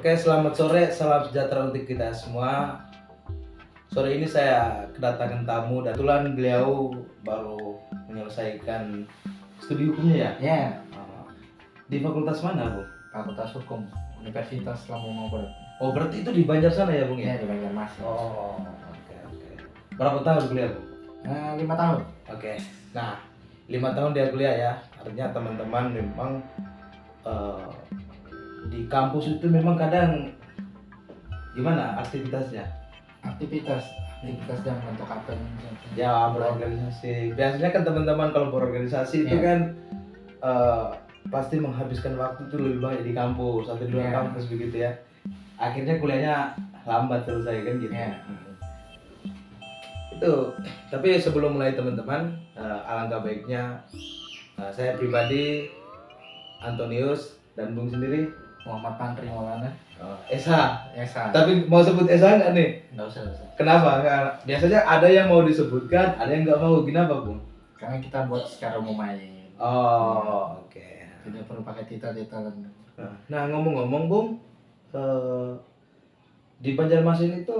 Oke, selamat sore, salam sejahtera untuk kita semua. Sore ini saya kedatangan tamu dan kebetulan beliau baru menyelesaikan studi hukumnya ya? Ya, Di fakultas mana, Bu? Fakultas Hukum Universitas Lampung Mangkurat. Oh, berarti itu di Banjar sana ya, Bung Ya, ya? di Banjarmasin. Oh, oke. Berapa tahun kuliah, Bu? 5 tahun. Oke. Nah, 5 tahun dia kuliah ya. Artinya teman-teman memang eh, di kampus itu memang kadang gimana aktivitasnya? Aktivitas dalam bentuk apa nih? Ya, berorganisasi. Biasanya kan teman-teman kalau berorganisasi itu Ya. kan pasti menghabiskan waktu itu lebih banyak di kampus atau di luar Ya. kampus begitu ya. Akhirnya kuliahnya lambat selesai kan gitu. Ya. Itu. Tapi sebelum mulai teman-teman, alangkah baiknya saya pribadi, Antonius dan Bung sendiri Muhammad Pandri Maulana. Esa. Esa. Tapi mau sebut Esa nggak nih? Nggak usah. Kenapa? Karena biasanya ada yang mau disebutkan, ada yang nggak mau. Kenapa, Bung? Karena kita buat secara umum aja. Oh, oke. Tidak perlu pakai titel-titelan. Nah, ngomong-ngomong, Bung, di Banjarmasin itu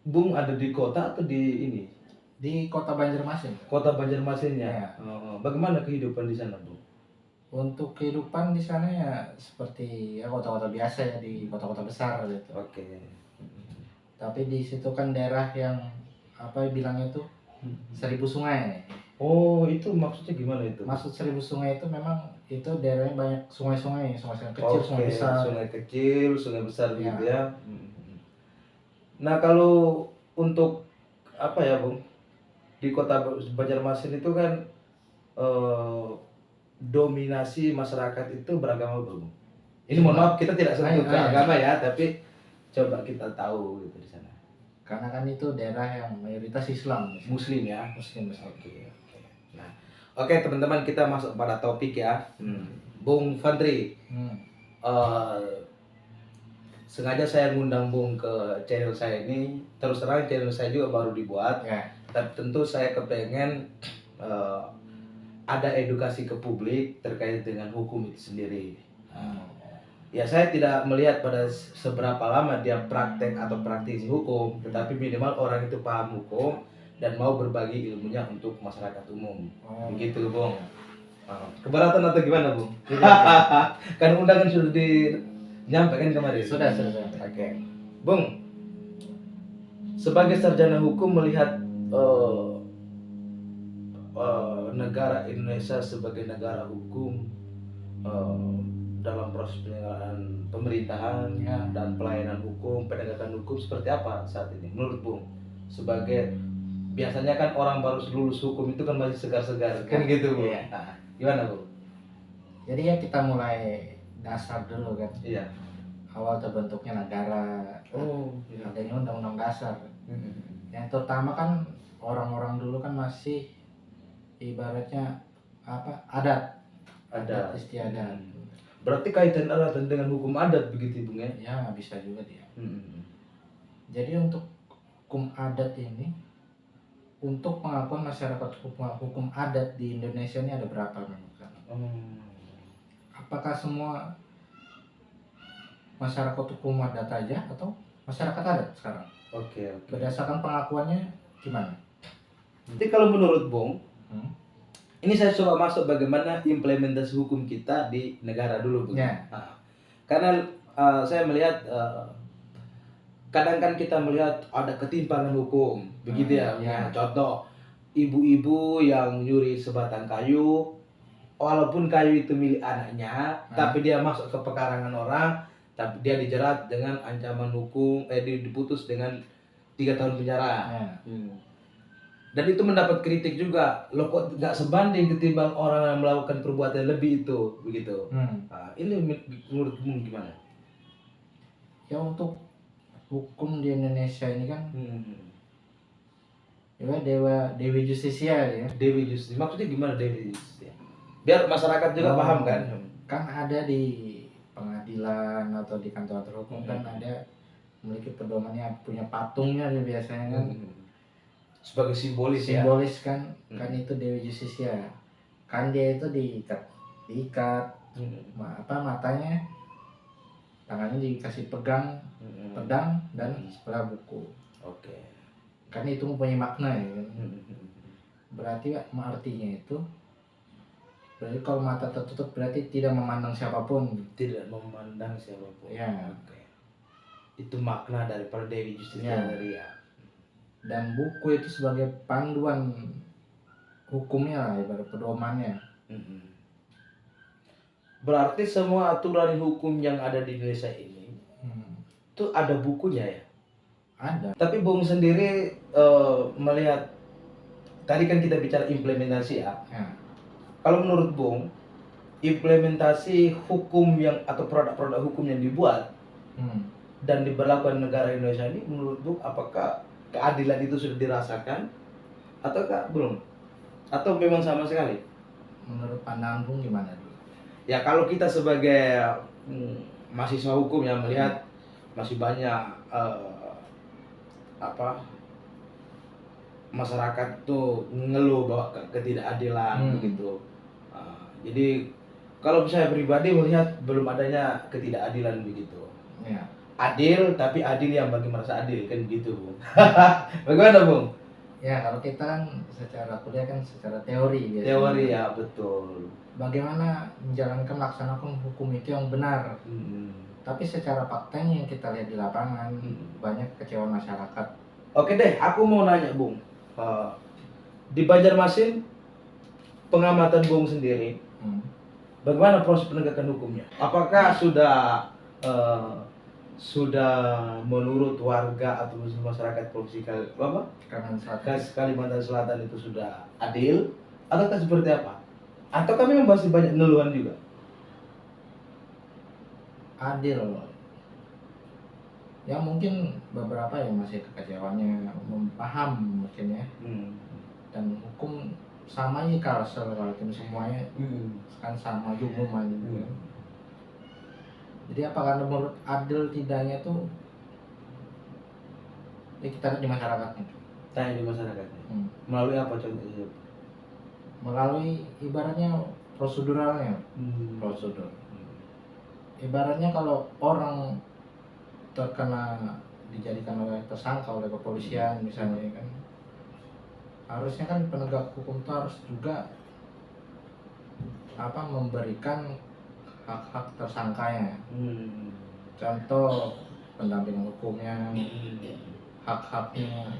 Bung ada di kota atau di ini? Di Kota Banjarmasin. Kota Banjarmasinnya. Ya. Bagaimana kehidupan di sana, Bung? Untuk kehidupan di sana ya seperti ya kota-kota biasa ya, di kota-kota besar gitu. Oke. Tapi di situ kan daerah yang apa bilangnya tuh 1000 sungai. Oh, itu maksudnya gimana itu? Maksud 1000 sungai itu memang itu daerahnya banyak sungai-sungai kecil, Oke, sungai besar. sungai kecil, sungai besar Ya. gitu ya. Nah, kalau untuk apa ya, Bung? Di kota Banjarmasin itu kan dominasi masyarakat itu beragama, Bung. Ini mohon maaf kita tidak sebut ke agama ya, tapi coba kita tahu gitu di sana. Karena kan itu daerah yang mayoritas Islam, Muslim ya. Muslim besar. Oke. Nah, oke teman-teman, kita masuk pada topik ya. Bung Fandri, sengaja saya ngundang Bung ke channel saya ini. Terus terang channel saya juga baru dibuat. Ya. Tapi tentu saya kepengen ada edukasi ke publik terkait dengan hukum itu sendiri. Ya, saya tidak melihat pada seberapa lama dia praktek atau praktisi hukum, tetapi minimal orang itu paham hukum dan mau berbagi ilmunya untuk masyarakat umum. Begitu, Bung. Keberatan atau gimana, Bung? Kan undangan sudah dinyampaikan kemarin. Sudah. Oke. Bung, sebagai sarjana hukum melihat negara Indonesia sebagai negara hukum dalam proses penyelenggaraan pemerintahan dan pelayanan hukum, penegakan hukum seperti apa saat ini menurut Bung? Sebagai biasanya kan orang baru lulus hukum itu kan masih segar-segar kan gitu, Bung. Iya. Nah, gimana, Bung? Jadi ya kita mulai dasar dulu kan. Iya. Awal terbentuknya negara. Adanya undang-undang dasar. Yang terutama kan orang-orang dulu kan masih ibaratnya apa? Adat istiadat. Berarti kaitan adat dengan hukum adat begitu, Bung ya? Ya bisa juga dia. Jadi untuk hukum adat ini, untuk pengakuan masyarakat hukum adat di Indonesia ini ada berapa memang? Apakah semua masyarakat hukum adat aja atau masyarakat adat sekarang? Oke. Berdasarkan pengakuannya gimana? Jadi kalau menurut Bung, ini saya coba masuk bagaimana implementasi hukum kita di negara dulu, Bung. Ya. Karena saya melihat kadang kan kita melihat ada ketimpangan hukum, begitu ya. Ya. Contoh, ibu-ibu yang nyuri sebatang kayu, walaupun kayu itu milik anaknya, tapi dia masuk ke pekarangan orang, tapi dia dijerat dengan ancaman hukum, diputus dengan 3 tahun penjara. Dan itu mendapat kritik juga, lo kok nggak sebanding ketimbang orang yang melakukan perbuatan lebih itu, begitu. Ini menurut Bung gimana? Ya untuk hukum di Indonesia ini kan ya Dewi Justisia ya. Dewi Justisia, maksudnya gimana Dewi Justisia? Biar masyarakat juga paham kan? Kan ada di pengadilan atau di kantor hukum kan ada memiliki pedomannya, punya patungnya dia biasanya kan. Sebagai simbolis ya. Simbolis kan itu Dewi Justisia. Kan dia itu diikat matanya tangannya dikasih pegang pedang dan sebelah buku. Oke. Kan itu mempunyai makna ya kan? Berarti artinya itu berarti kalau mata tertutup berarti tidak memandang siapapun. Tidak memandang siapapun. Ya. Oke. Itu makna daripada Dewi Justisia Ya. Maria. Dan buku itu sebagai panduan hukumnya lah, ibarat pedomannya. Berarti semua aturan hukum yang ada di Indonesia ini itu ada bukunya ya? Ada. Tapi Bung sendiri melihat, tadi kan kita bicara implementasi ya. Kalau menurut Bung, implementasi hukum yang atau produk-produk hukum yang dibuat dan diberlakukan negara Indonesia ini, menurut Bung apakah keadilan itu sudah dirasakan ataukah belum? Atau memang sama sekali? Menurut pandangan Bung gimana? Ya kalau kita sebagai mahasiswa hukum yang melihat masih banyak masyarakat tuh ngeluh bahwa ketidakadilan begitu. Jadi kalau saya pribadi melihat belum adanya ketidakadilan begitu. Ya. Adil tapi adil yang bagi merasa adil kan gitu, Bung. Bagaimana, Bung? Ya kalau kita kan secara kuliah kan secara teori biasanya. Teori ya, betul. Bagaimana menjalankan melaksanakan hukum itu yang benar. Tapi secara faktanya yang kita lihat di lapangan banyak kekecewaan masyarakat. Oke deh, aku mau nanya Bung. Di Banjarmasin, pengamatan Bung sendiri, bagaimana proses penegakan hukumnya? Apakah sudah menurut warga atau masyarakat provinsi Kalimantan Selatan itu sudah adil, ataukah seperti apa? Atau kami masih banyak ngeluhan juga? Adil. Ya mungkin beberapa yang masih kekecewaannya paham mungkin ya. Dan hukum sama aja kalau semuanya kan sama juga aja. Jadi apakah menurut adil tidaknya tuh ya kita lihat di masyarakatnya. Tanya di masyarakatnya. Melalui apa contohnya? Melalui ibaratnya proseduralnya. Prosedur. Ibaratnya kalau orang terkena dijadikan oleh tersangka oleh kepolisian misalnya kan, harusnya kan penegak hukum itu harus juga memberikan hak-hak tersangkanya. Contoh pendampingan hukumnya, hak-haknya,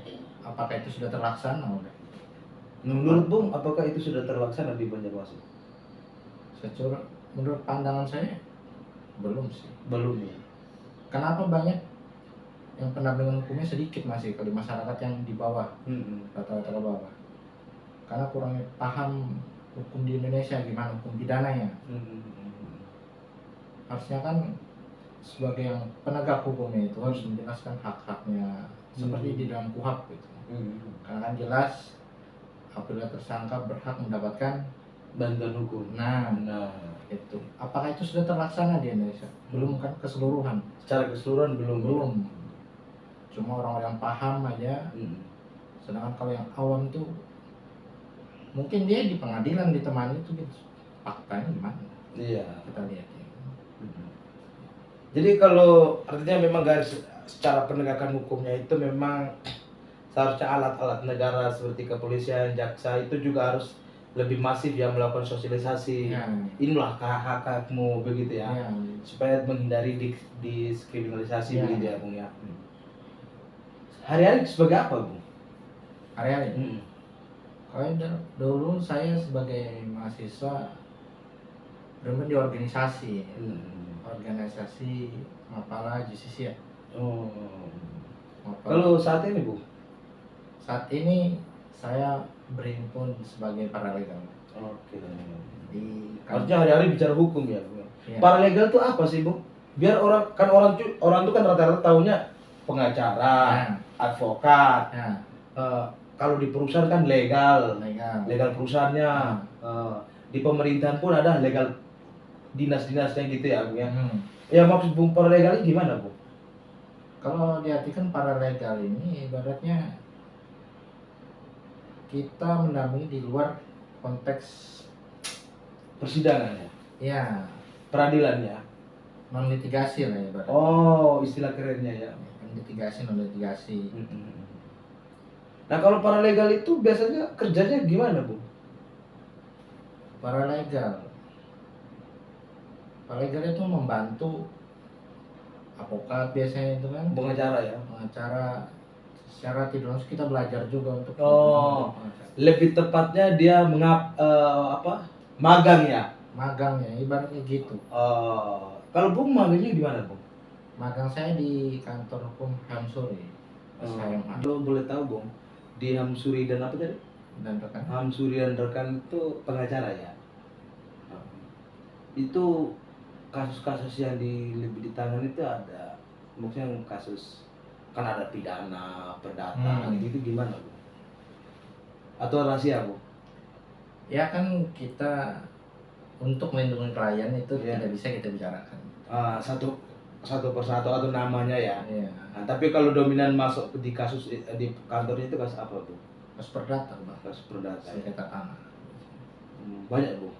apakah itu sudah terlaksana? Menurut Bung, apakah itu sudah terlaksana di Banjarmasin? Menurut pandangan saya belum sih. Belum ya. Kenapa banyak yang pendampingan hukumnya sedikit masih kalau di masyarakat yang di bawah, rata-rata ke bawah? Karena kurang paham hukum di Indonesia, gimana hukum pidananya. Harusnya kan sebagai yang penegak hukumnya itu harus menjelaskan hak-haknya seperti di dalam KUHP gitu. Karena kan jelas apabila tersangka berhak mendapatkan bantuan hukum. Nah, itu. Apakah itu sudah terlaksana di Indonesia? Belum kan keseluruhan. Secara keseluruhan belum. Cuma orang-orang yang paham aja. Sedangkan kalau yang awam itu mungkin dia di pengadilan ditemani itu gitu. Faktanya gimana? Iya. Kita lihat ya. Jadi kalau artinya memang garis secara penegakan hukumnya itu memang seharusnya alat-alat negara seperti kepolisian, jaksa itu juga harus lebih masif ya melakukan sosialisasi. Inilah hak-hakmu begitu ya. Supaya menghindari diskriminalisasi begitu ya, Bung ya. Hari-hari sebagai apa, Bung? Hari-hari. Kalau dulu saya sebagai mahasiswa bermain di organisasi. Organisasi Mapala Justisia. Kalau saat ini, Bu? Saat ini saya berhimpun sebagai paralegal. Oke. Harusnya hari-hari bicara hukum ya, Bu. Paralegal itu apa sih, Bu? Biar orang tuh kan rata-rata tahunya pengacara, advokat. Kalau di perusahaan kan legal perusahaannya. Di pemerintahan pun ada legal dinas-dinasnya gitu ya, Bu ya. Ya maksud Bung paralegal ini gimana, Bu? Kalau diartikan paralegal ini ibaratnya kita mendampingi di luar konteks persidangan ya. Ya. Peradilan ya. non litigasi lah ya Pak. Oh, istilah kerennya ya. Litigasi non litigasi. Nah, kalau paralegal itu biasanya kerjanya gimana, Bu? Paralegal itu membantu avokat biasanya itu kan, Pengacara ya. pengacara secara tidak langsung kita belajar juga untuk Oh, lebih tepatnya dia magang ya. magangnya ibaratnya gitu. Kalau Bung magangnya di mana, Bung? Magang saya di kantor hukum Hamsuri. Kalau boleh tahu, Bung, di Hamsuri dan apa tadi? Dan rekan. Hamsuri dan rekan itu pengacara ya. Itu kasus-kasus yang lebih ditangani itu ada, maksudnya kasus kan ada pidana, perdata, gitu gimana, Bu? Atau rahasia, Bu? Ya kan kita untuk melindungi klien itu tidak bisa kita bicarakan. Satu persatu atau namanya ya. Iya. Nah, tapi kalau dominan masuk di kasus di kantornya itu kasus apa, Bu? Kasus perdata, Pak. Kasus perdata. Sengketa tanah. Banyak, Bu.